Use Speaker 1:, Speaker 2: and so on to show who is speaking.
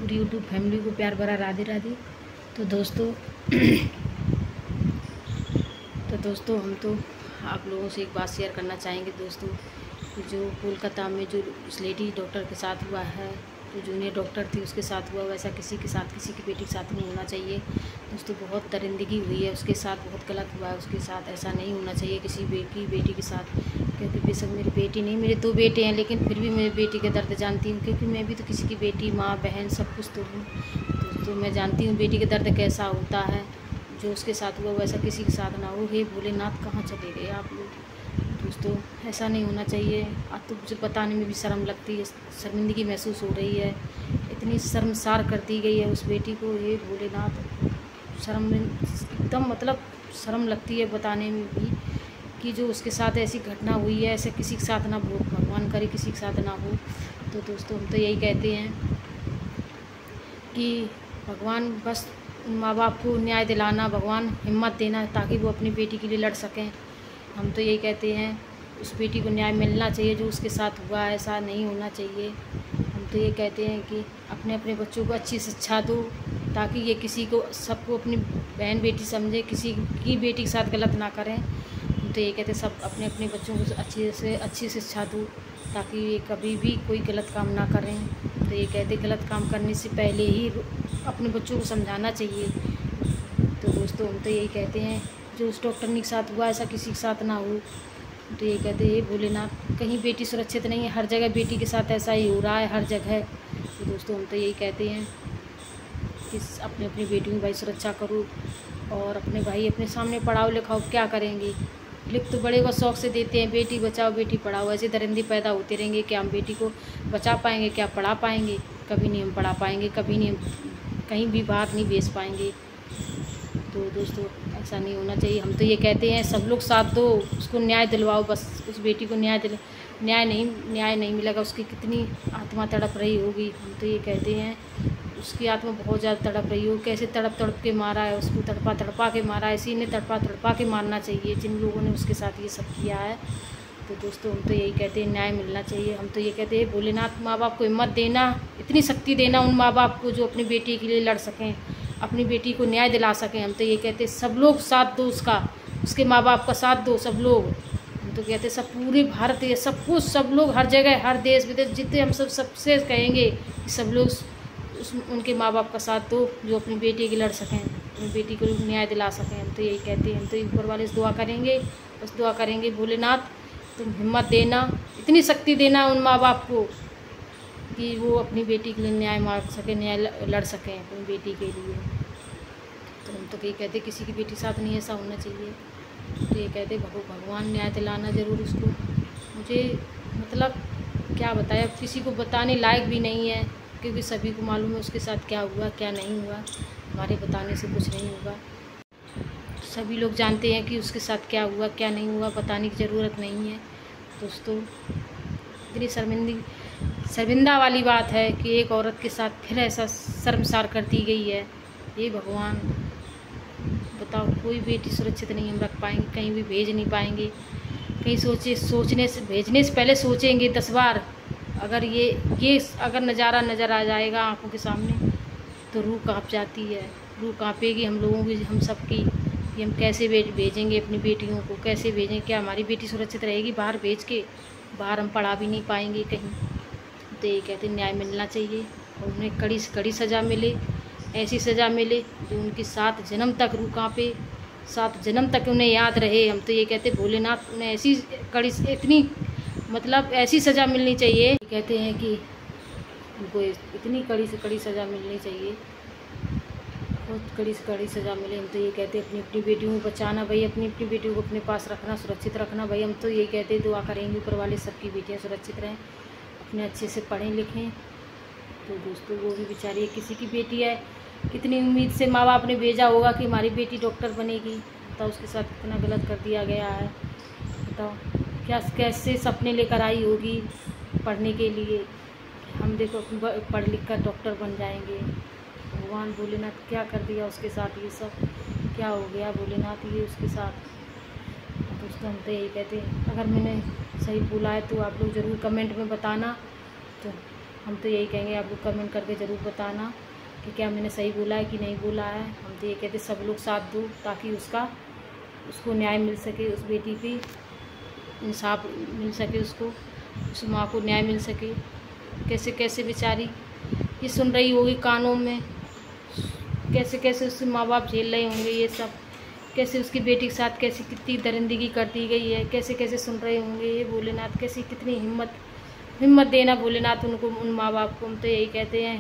Speaker 1: पूरी YouTube family को प्यार भरा राधे राधे। तो दोस्तों हम तो आप लोगों से एक बात शेयर करना चाहेंगे दोस्तों, जो कोलकाता में जो उस लेडी डॉक्टर के साथ हुआ है, जो जूनियर डॉक्टर थी उसके साथ हुआ, वैसा किसी के साथ, किसी की बेटी के साथ नहीं होना चाहिए दोस्तों। बहुत दरिंदगी हुई है उसके साथ, बहुत गलत हुआ है उसके साथ। ऐसा नहीं होना चाहिए किसी बेटी के साथ, क्योंकि बेशक मेरी बेटी नहीं, मेरे 2 बेटे हैं, लेकिन फिर भी मेरी बेटी का दर्द जानती हूँ, क्योंकि मैं भी तो किसी की बेटी, माँ, बहन सब कुछ तो हूँ। तो मैं जानती हूँ बेटी का दर्द कैसा होता है। जो उसके साथ हुआ वैसा किसी के साथ ना हो। हे भोलेनाथ, कहाँ चले गए आप लोग दोस्तों? ऐसा नहीं होना चाहिए। आज तो मुझे बताने में भी शर्म लगती है, शर्मिंदगी महसूस हो रही है। इतनी शर्मसार कर दी गई है उस बेटी को। हे भोलेनाथ, शर्म एकदम मतलब शर्म लगती है बताने में भी, कि जो उसके साथ ऐसी घटना हुई है, ऐसे किसी के साथ ना हो, भगवान करे किसी के साथ ना हो। तो दोस्तों हम तो यही कहते हैं कि भगवान बस माँ बाप को न्याय दिलाना, भगवान हिम्मत देना, ताकि वो अपनी बेटी के लिए लड़ सकें। हम तो यही कहते हैं उस बेटी को न्याय मिलना चाहिए, जो उसके साथ हुआ ऐसा नहीं होना चाहिए। हम तो ये कहते हैं कि अपने अपने बच्चों को अच्छी शिक्षा दो, ताकि ये किसी को, सबको अपनी बहन बेटी समझे, किसी की बेटी के साथ गलत ना करें। हम तो ये कहते हैं सब अपने अपने बच्चों को अच्छी शिक्षा दो, ताकि ये कभी भी कोई गलत काम ना करें। तो ये कहते गलत काम करने से पहले ही अपने बच्चों को समझाना चाहिए। तो दोस्तों हम तो यही कहते हैं जो उस डॉक्टरनी के साथ हुआ ऐसा किसी के साथ ना हो। तो ये कहते हैं भोलेनाथ, कहीं बेटी सुरक्षित नहीं है, हर जगह बेटी के साथ ऐसा ही हो रहा है, हर जगह। तो दोस्तों हम तो यही कहते हैं कि अपनी अपनी बेटियों की भाई सुरक्षा करो, और अपने भाई अपने सामने पढ़ाओ लिखाओ। क्या करेंगे, लिख तो बड़े बहुत शौक़ से देते हैं, बेटी बचाओ बेटी पढ़ाओ। ऐसे दरिंदे पैदा होते रहेंगे, क्या हम बेटी को बचा पाएंगे, क्या पढ़ा पाएंगे? कभी नहीं हम पढ़ा पाएंगे, कभी नहीं हम कहीं भी बाहर नहीं भेज पाएंगे। तो दोस्तों ऐसा नहीं होना चाहिए। हम तो ये कहते हैं सब लोग साथ दो, उसको न्याय दिलवाओ, बस उस बेटी को न्याय नहीं मिलेगा, उसकी कितनी आत्मा तड़प रही होगी। हम तो ये कहते हैं उसकी आत्मा बहुत ज़्यादा तड़प रही हो, कैसे तड़प के मारा है उसको, तड़पा के मारा है। इसी ने तड़पा के मारना चाहिए जिन लोगों ने उसके साथ ये सब किया है। तो दोस्तों हम तो यही कहते हैं न्याय मिलना चाहिए। हम तो ये कहते हैं भोलेनाथ, माँ बाप को हिम्मत देना, इतनी शक्ति देना उन माँ बाप को जो अपनी बेटी के लिए लड़ सकें, अपनी बेटी को न्याय दिला सकें। हम तो ये कहते हैं सब लोग साथ दो उसका, उसके माँ बाप का साथ दो सब लोग। हम तो कहते हैं सब पूरे भारत ये सब कुछ, सब लोग हर जगह, हर देश विदेश जितने हम सबसे कहेंगे कि सब लोग उनके माँ बाप का साथ दो, जो अपनी बेटी की लड़ सकें, अपनी बेटी को न्याय दिला सकें। हम तो यही कहते हैं। हम तो ऊपर वाले से दुआ करेंगे, बस दुआ करेंगे भोलेनाथ तुम हिम्मत देना, इतनी शक्ति देना उन माँ बाप को कि वो अपनी बेटी के लिए न्याय मांग सकें, न्याय लड़ सकें अपनी बेटी के लिए। तो हम तो यही कहते किसी की बेटी साथ नहीं ऐसा होना चाहिए। तो ये कहते भगवान न्याय दिलाना ज़रूर उसको। मुझे मतलब क्या बताया, किसी को बताने लायक भी नहीं है, क्योंकि सभी को मालूम है उसके साथ क्या हुआ क्या नहीं हुआ। हमारे बताने से कुछ नहीं होगा, सभी लोग जानते हैं कि उसके साथ क्या हुआ क्या नहीं हुआ, बताने की ज़रूरत नहीं है दोस्तों। इतनी शर्मिंदा वाली बात है कि एक औरत के साथ फिर ऐसा शर्मसार कर दी गई है। ये भगवान बताओ, कोई बेटी सुरक्षित नहीं हम रख पाएंगे, कहीं भी भेज नहीं पाएंगे। कहीं भेजने से पहले सोचेंगे 10 बार। अगर ये अगर नज़ारा नज़र आ जाएगा आंखों के सामने तो रूह कांप जाती है, रूह कांपेगी हम लोगों की, हम सब की। कि हम कैसे भेजेंगे अपनी बेटियों को, कैसे भेजें? क्या हमारी बेटी सुरक्षित रहेगी बाहर भेज के? बाहर हम पढ़ा भी नहीं पाएंगे कहीं। तो ये कहते न्याय मिलना चाहिए और उन्हें कड़ी से कड़ी सज़ा मिले, ऐसी सज़ा मिले जो उनकी 7 जन्म तक रूह कांपे, 7 जन्म तक उन्हें याद रहे। हम तो ये कहते भोलेनाथ उन्हें ऐसी कड़ी, इतनी मतलब ऐसी सज़ा मिलनी चाहिए। कहते हैं कि उनको इतनी कड़ी से कड़ी सज़ा मिलनी चाहिए, बहुत कड़ी से कड़ी सज़ा मिले। हम तो ये कहते हैं अपनी अपनी बेटियों को बचाना भाई, अपनी अपनी बेटियों को अपने पास रखना, सुरक्षित रखना भाई। हम तो यही कहते हैं दुआ करेंगे ऊपर वाले सबकी बेटियां सुरक्षित रहें, अपने अच्छे से पढ़ें लिखें। तो दोस्तों वो भी बेचारी किसी की बेटी है, कितनी उम्मीद से माँ बाप ने भेजा होगा कि हमारी बेटी डॉक्टर बनेगी, बताओ उसके साथ कितना गलत कर दिया गया है। बताओ क्या कैसे सपने लेकर आई होगी पढ़ने के लिए, हम देखो पढ़ लिख कर डॉक्टर बन जाएंगे। भगवान भोलेनाथ क्या कर दिया उसके साथ, ये सब क्या हो गया भोलेनाथ ये उसके साथ। दोस्तों हम तो यही कहते हैं, अगर मैंने सही बोला है तो आप लोग ज़रूर कमेंट में बताना। तो हम तो यही कहेंगे, आप लोग कमेंट करके ज़रूर बताना कि क्या मैंने सही बोला है कि नहीं बोला है। हम तो ये कहते सब लोग साथ दो ताकि उसको न्याय मिल सके, उस बेटी पे इंसाफ मिल सके, उसको उस माँ को न्याय मिल सके। कैसे कैसे बेचारी ये सुन रही होगी कानों में, कैसे कैसे उसके माँ बाप झेल रहे होंगे ये सब, कैसे उसकी बेटी के साथ कैसी कितनी दरिंदगी कर दी गई है, कैसे कैसे सुन रहे होंगे ये। भोलेनाथ कैसी कितनी हिम्मत देना भोलेनाथ उनको, उन माँ बाप को। हम तो यही कहते हैं